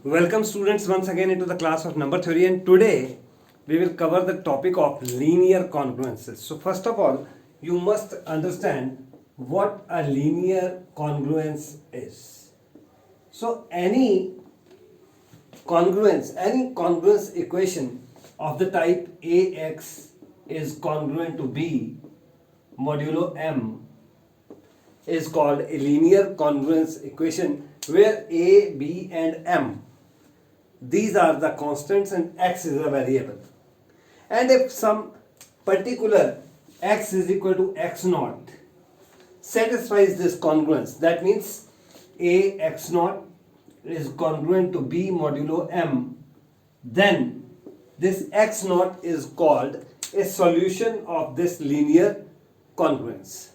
Welcome students once again into the class of number theory, and today we will cover the topic of linear congruences. So first of all, you must understand what a linear congruence is. So any congruence equation of the type AX is congruent to B modulo M is called a linear congruence equation, where A, B and M, these are the constants and X is a variable. And if some particular X is equal to X naught satisfies this congruence, that means A X naught is congruent to B modulo M, then this X naught is called a solution of this linear congruence.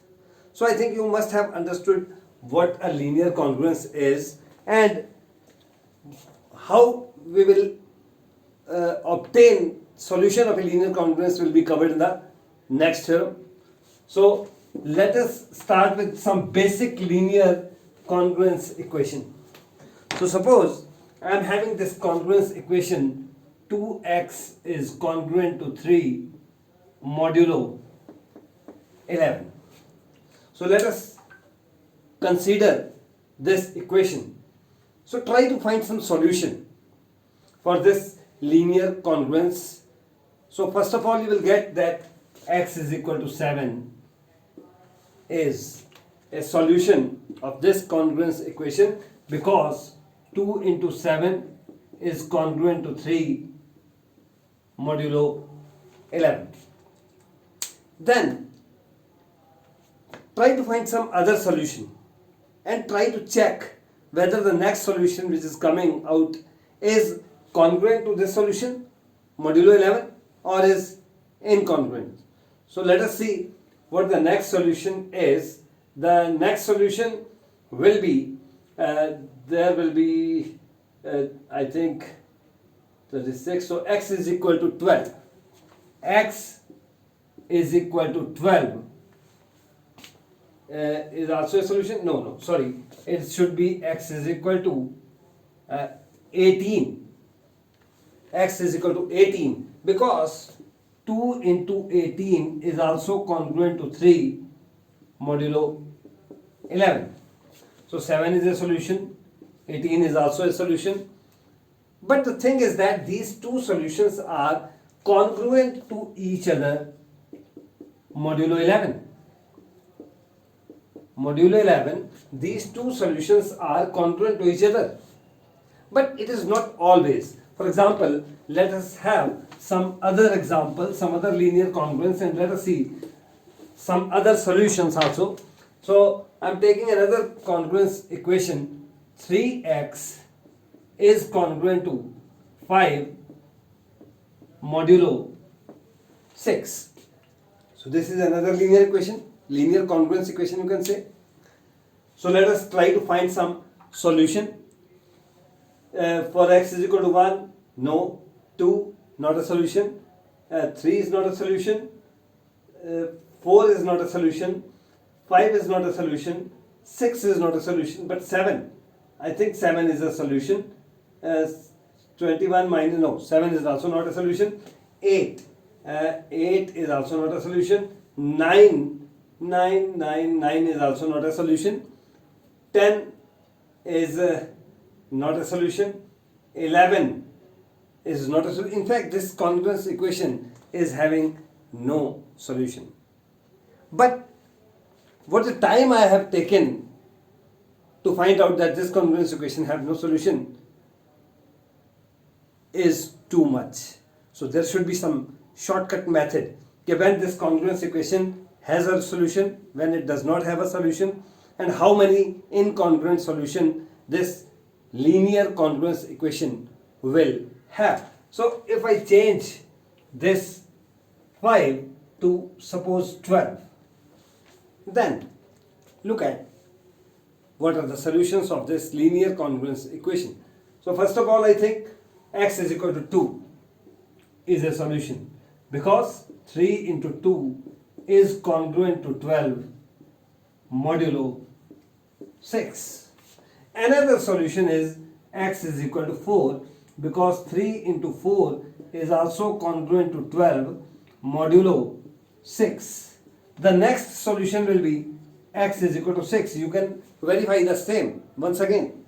So I think you must have understood what a linear congruence is, and how we will obtain solution of a linear congruence will be covered in the next theorem. So let us start with some basic linear congruence equation. So suppose I am having this congruence equation 2x is congruent to 3 modulo 11. So let us consider this equation. So try to find some solution for this linear congruence. So first of all, you will get that x is equal to 7 is a solution of this congruence equation, because 2 into 7 is congruent to 3 modulo 11. Then try to find some other solution and try to check whether the next solution which is coming out is congruent to this solution modulo 11 or is incongruent. So let us see what the next solution is. The next solution will be there will be I think 36. So x is equal to 12. X is equal to 12 is also a solution. No, sorry, it should be x is equal to 18. X is equal to 18 because 2 into 18 is also congruent to 3 modulo 11. So 7 is a solution, 18 is also a solution. But the thing is that these two solutions are congruent to each other modulo 11. Modulo 11, these two solutions are congruent to each other. But it is not always. For example, let us have some other example, some other linear congruence, and let us see some other solutions also. So I am taking another congruence equation. 3x is congruent to 5 modulo 6. So this is another linear equation, linear congruence equation you can say. So let us try to find some solution. For x is equal to 1, no. 2, not a solution. 3 is not a solution. 4 is not a solution. 5 is not a solution. 6 is not a solution. But 7, I think 7 is a solution. 21 minus, no, 7 is also not a solution. 8 is also not a solution. 9 is also not a solution. 10 is not a solution. 11 is not a solution. In fact, this congruence equation is having no solution. But what the time I have taken to find out that this congruence equation have no solution is too much. So there should be some shortcut method. When this congruence equation has a solution, when it does not have a solution, and how many incongruent solution this linear congruence equation will have. So if I change this 5 to suppose 12, then look at what are the solutions of this linear congruence equation. So first of all, I think x is equal to 2 is a solution, because 3 into 2 is congruent to 12 modulo 6. Another solution is x is equal to 4, because 3 into 4 is also congruent to 12 modulo 6. The next solution will be x is equal to 6. You can verify the same once again.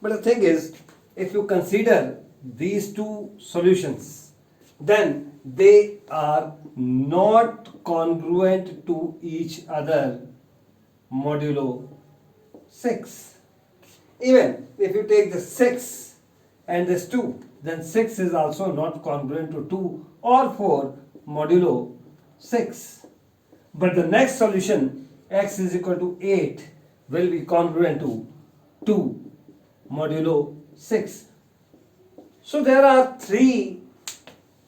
But the thing is, if you consider these two solutions, then they are not congruent to each other modulo 6. Even if you take the 6 and this 2, then 6 is also not congruent to 2 or 4 modulo 6. But the next solution, x is equal to 8, will be congruent to 2 modulo 6. So there are three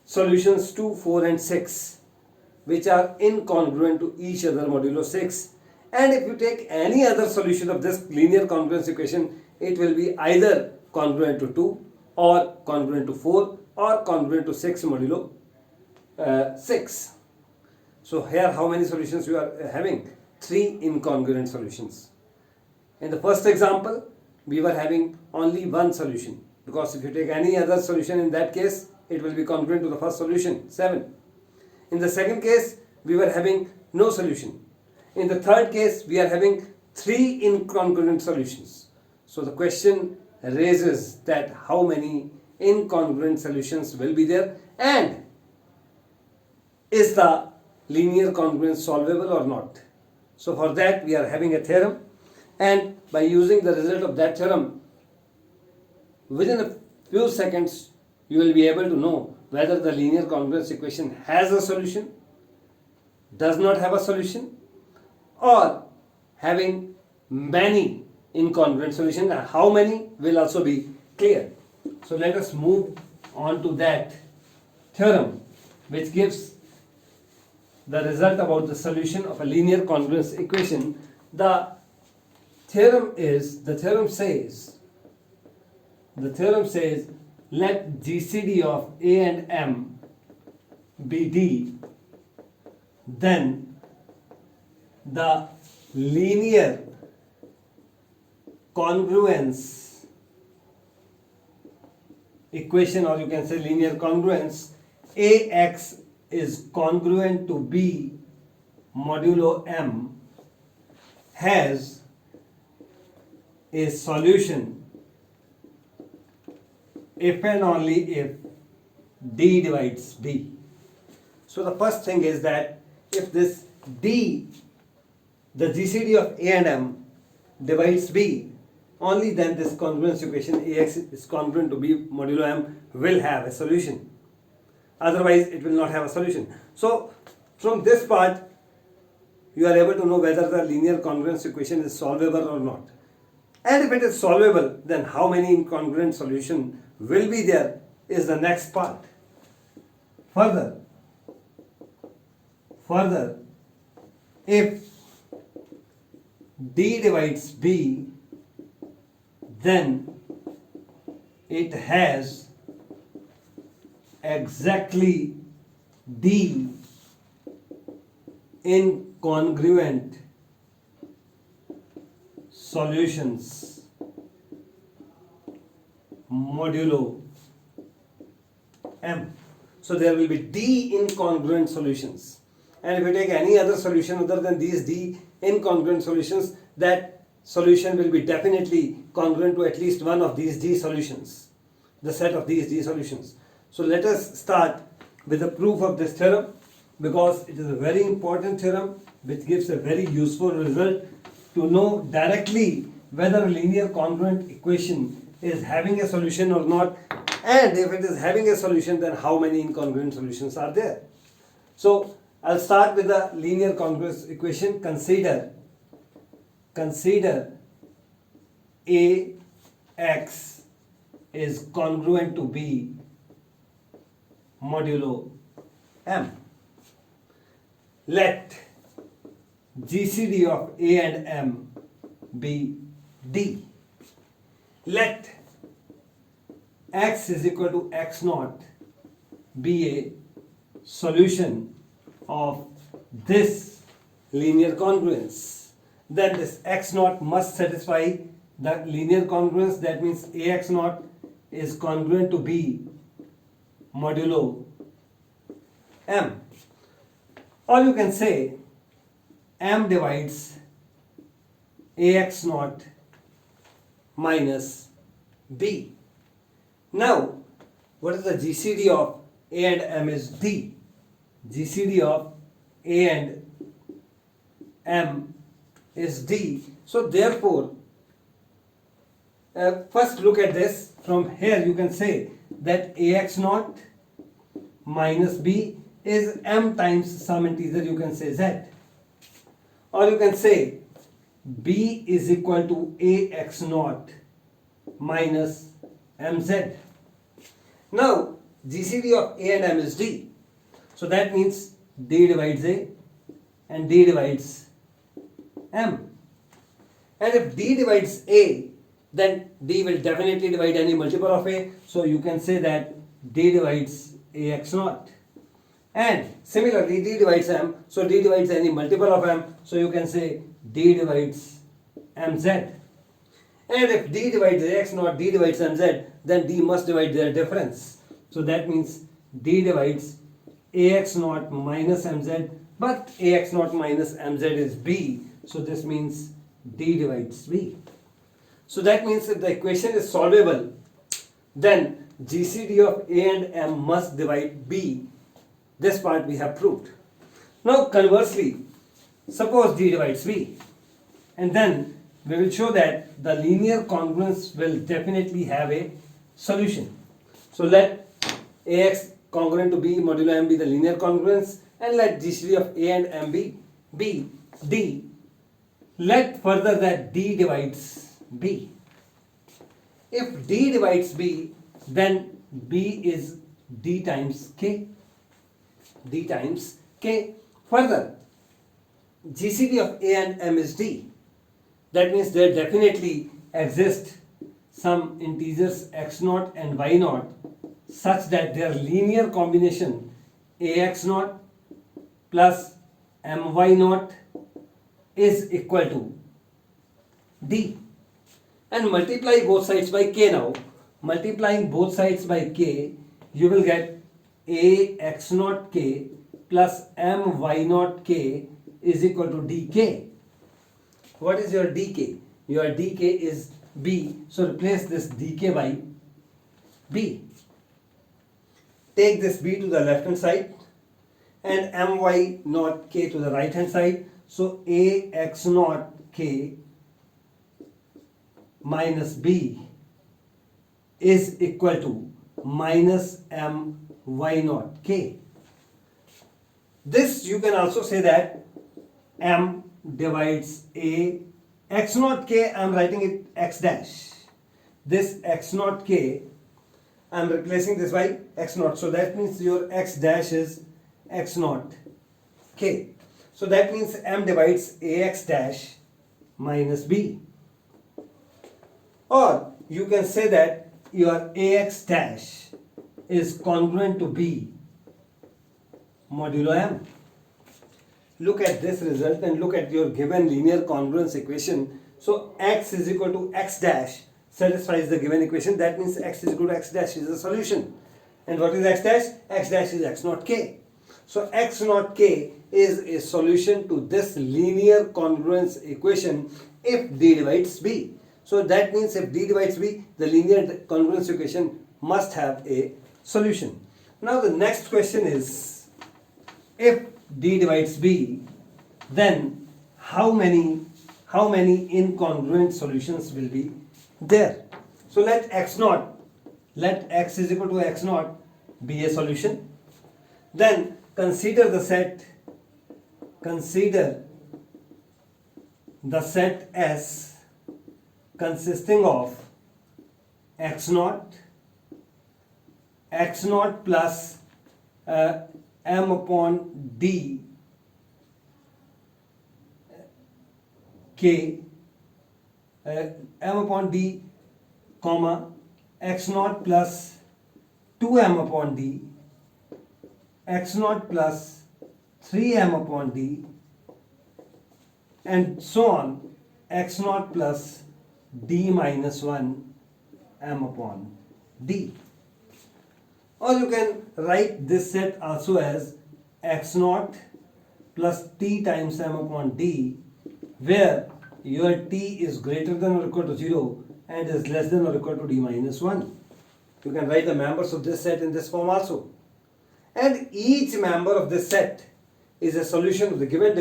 solutions 2, 4 and 6 which are incongruent to each other modulo 6. And if you take any other solution of this linear congruence equation, it will be either congruent to 2 or congruent to 4 or congruent to 6 modulo 6. So here how many solutions you are having? 3 incongruent solutions. In the first example, we were having only one solution, because if you take any other solution in that case, it will be congruent to the first solution, 7. In the second case, we were having no solution. In the third case, we are having 3 incongruent solutions. So the question raises that how many incongruent solutions will be there, and is the linear congruence solvable or not? So for that we are having a theorem, and by using the result of that theorem, within a few seconds you will be able to know whether the linear congruence equation has a solution, does not have a solution, or having many incongruent solutions, and how many will also be clear. So let us move on to that theorem which gives the result about the solution of a linear congruence equation. The theorem says let GCD of A and M be D, then the linear congruence equation, or you can say linear congruence, AX is congruent to B modulo M, has a solution if and only if D divides B. So the first thing is that if this D, the GCD of A and M, divides B, only then this congruence equation AX is congruent to B modulo M will have a solution. Otherwise it will not have a solution. So from this part you are able to know whether the linear congruence equation is solvable or not. And if it is solvable, then how many incongruent solution will be there is the next part. Further, if D divides B, then it has exactly D incongruent solutions modulo M. So there will be D incongruent solutions. And if you take any other solution other than these D incongruent solutions, that solution will be definitely congruent to at least one of these D solutions, the set of these D solutions. So let us start with the proof of this theorem, because it is a very important theorem which gives a very useful result to know directly whether a linear congruent equation is having a solution or not, and if it is having a solution, then how many incongruent solutions are there. So I'll start with the linear congruence equation. Consider AX is congruent to B modulo M. Let GCD of A and M be D. Let X is equal to X naught be a solution of this linear congruence. Then this X naught must satisfy the linear congruence, that means ax naught is congruent to b modulo m, or you can say m divides ax naught minus b. Now, what is the GCD of a and m is d. GCD of a and m is d. So therefore, first look at this. From here you can say that ax naught minus b is m times some integer, you can say z, or you can say b is equal to ax naught minus mz. Now GCD of a and m is d, so that means d divides a and d divides m, and if d divides a, then d will definitely divide any multiple of a, so you can say that d divides ax naught, and similarly d divides m, so d divides any multiple of m, so you can say d divides mz. And if d divides ax naught, d divides mz, then d must divide their difference, so that means d divides ax naught minus mz, but ax naught minus mz is b, so this means d divides b. So that means if the equation is solvable, then GCD of a and m must divide b. This part we have proved. Now conversely, suppose d divides b, and then we will show that the linear congruence will definitely have a solution. So let ax congruent to b modulo m be the linear congruence, and let GCD of a and m be d. Let further that d divides b. If d divides b, then b is d times k. D times k. Further, GCD of a and m is d. That means there definitely exist some integers x naught and y naught such that their linear combination ax naught plus my naught is equal to d. And multiply both sides by k now. Multiplying both sides by k, you will get ax naught k plus my naught k is equal to dk. What is your dk? Your dk is b, so replace this dk by b. Take this b to the left hand side and my naught k to the right hand side. So ax naught k minus b is equal to minus my naught k. This you can also say that m divides a x naught k, I am writing it x dash. This x naught k, I am replacing this by x naught. So that means your x dash is x naught k. So that means m divides ax dash minus b. Or you can say that your ax dash is congruent to b modulo m. Look at this result and look at your given linear congruence equation. So x is equal to x dash satisfies the given equation. That means x is equal to x dash is the solution. And what is x dash? X dash is x naught k. So x naught k is a solution to this linear congruence equation if d divides b. So that means if d divides b, the linear congruence equation must have a solution. Now the next question is, if d divides b, then how many incongruent solutions will be there? So let x is equal to x naught be a solution. Then consider the set S consisting of x naught plus m upon d k m upon d comma x naught plus 2m upon d, x naught plus 3m upon d, and so on, x naught plus d minus 1 m upon d. Or you can write this set also as x naught plus t times m upon d, where your t is greater than or equal to 0 and is less than or equal to d minus 1. You can write the members of this set in this form also. And each member of this set is a solution of the given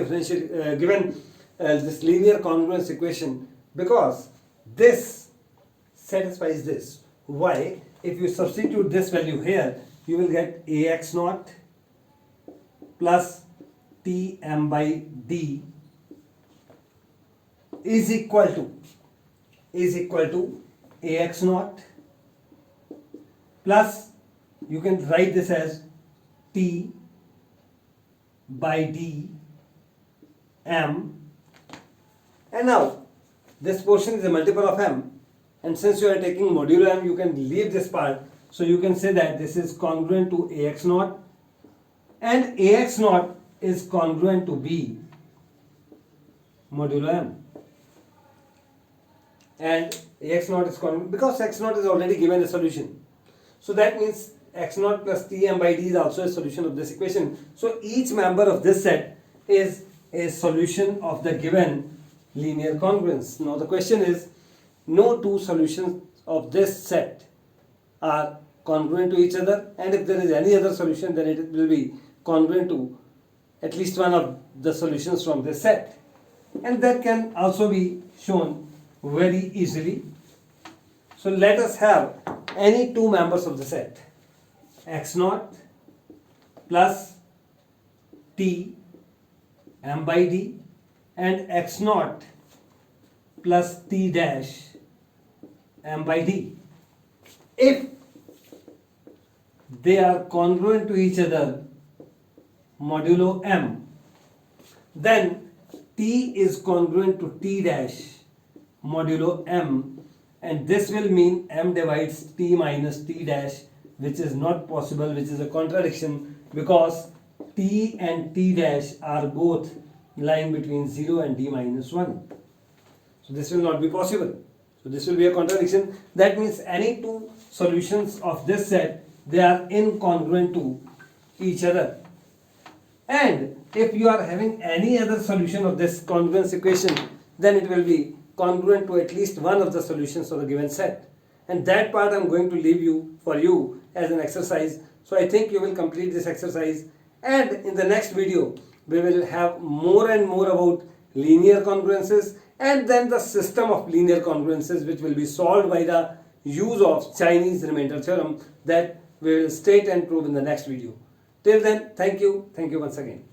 this linear congruence equation, because this satisfies this. Why? If you substitute this value here, you will get ax naught plus tm by d is equal to ax naught plus, you can write this as t by d m, and now this portion is a multiple of m, and since you are taking modulo m, you can leave this part. So you can say that this is congruent to ax naught, and ax naught is congruent to b modulo m, and ax naught is congruent because x naught is already given a solution. So that means x naught plus tm by d is also a solution of this equation. So each member of this set is a solution of the given linear congruence. Now the question is, no two solutions of this set are congruent to each other, and if there is any other solution, then it will be congruent to at least one of the solutions from this set. And that can also be shown very easily. So let us have any two members of the set, x naught plus t m by d and x naught plus t dash m by d. If they are congruent to each other modulo m, then t is congruent to t dash modulo m, and this will mean m divides t minus t dash, which is not possible, which is a contradiction, because t and t dash are both lying between 0 and d minus 1. So this will not be possible. So this will be a contradiction. That means any two solutions of this set, they are incongruent to each other. And if you are having any other solution of this congruence equation, then it will be congruent to at least one of the solutions of the given set. And that part I am going to leave you for you as an exercise. So I think you will complete this exercise, and in the next video we will have more and more about linear congruences, and then the system of linear congruences, which will be solved by the use of Chinese remainder theorem, that we will state and prove in the next video. Till then, thank you once again.